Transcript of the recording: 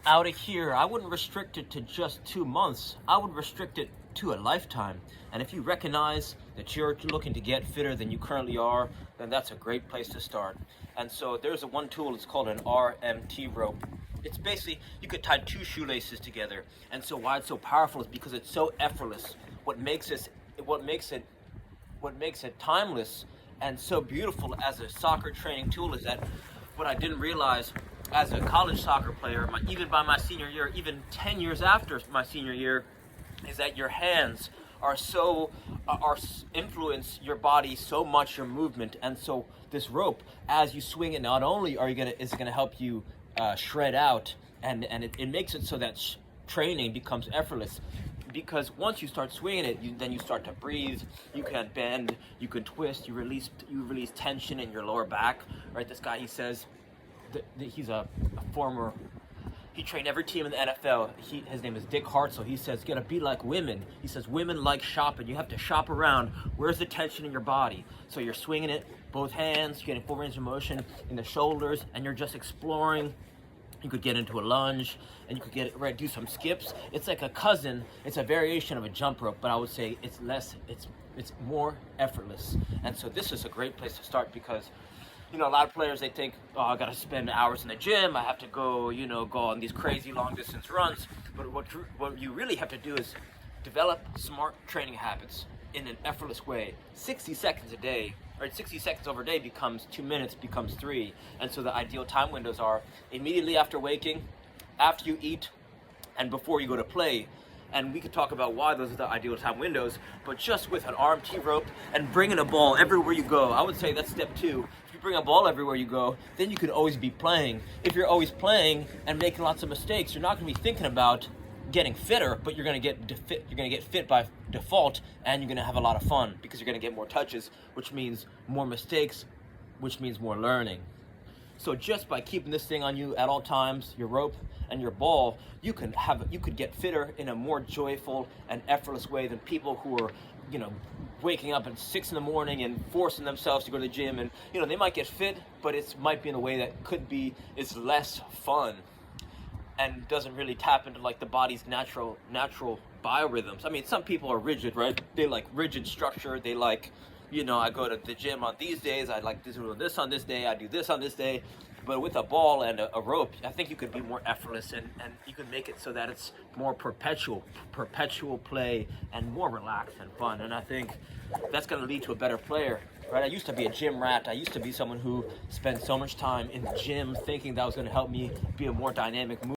out of here, I wouldn't restrict it to just 2 months. I would restrict it to a lifetime. And if you recognize that you're looking to get fitter than you currently are, then that's a great place to start. And so there's one tool, it's called an RMT rope. It's basically, you could tie two shoelaces together. And so why it's so powerful is because it's so effortless. What makes it timeless and so beautiful as a soccer training tool is that what I didn't realize as a college soccer player, even by my senior year, even 10 years after my senior year, is that your hands are influence your body so much, your movement. And so this rope, as you swing it, not only is it gonna help you shred out, and it makes it so that training becomes effortless. Because once you start swinging it, then you start to breathe. You can bend, you can twist, you release tension in your lower back. Right? This guy, he says, he's a former. He trained every team in the NFL. His name is Dick Hartzell. He says, "Gotta be like women." He says, "Women like shopping. You have to shop around. Where's the tension in your body?" So you're swinging it, both hands, you're getting full range of motion in the shoulders, and you're just exploring. You could get into a lunge, and you could do some skips. It's like a cousin. It's a variation of a jump rope, but I would say it's more effortless. And so this is a great place to start because, a lot of players, they think, oh, I got to spend hours in the gym. I have to go on these crazy long distance runs. But what you really have to do is develop smart training habits in an effortless way. 60 seconds a day, right? 60 seconds over a day becomes 2 minutes, becomes 3. And so the ideal time windows are immediately after waking, after you eat, and before you go to play. And we could talk about why those are the ideal time windows, but just with an RMT rope and bringing a ball everywhere you go, I would say that's step 2. If you bring a ball everywhere you go, then you can always be playing. If you're always playing and making lots of mistakes, you're not going to be thinking about getting fitter, but you're going to get fit by default, and you're going to have a lot of fun because you're going to get more touches, which means more mistakes, which means more learning. So just by keeping this thing on you at all times, your rope and your ball, you could get fitter in a more joyful and effortless way than people who are, waking up at 6 in the morning and forcing themselves to go to the gym. And they might get fit, but it might be in a way that is less fun and doesn't really tap into like the body's natural biorhythms. I mean, some people are rigid, right? They like rigid structure. They like, I go to the gym on these days, I like to do this on this day, I do this on this day. But with a ball and a rope, I think you could be more effortless, and you could make it so that it's more perpetual play and more relaxed and fun. And I think that's going to lead to a better player, right? I used to be a gym rat. I used to be someone who spent so much time in the gym thinking that was going to help me be a more dynamic mover.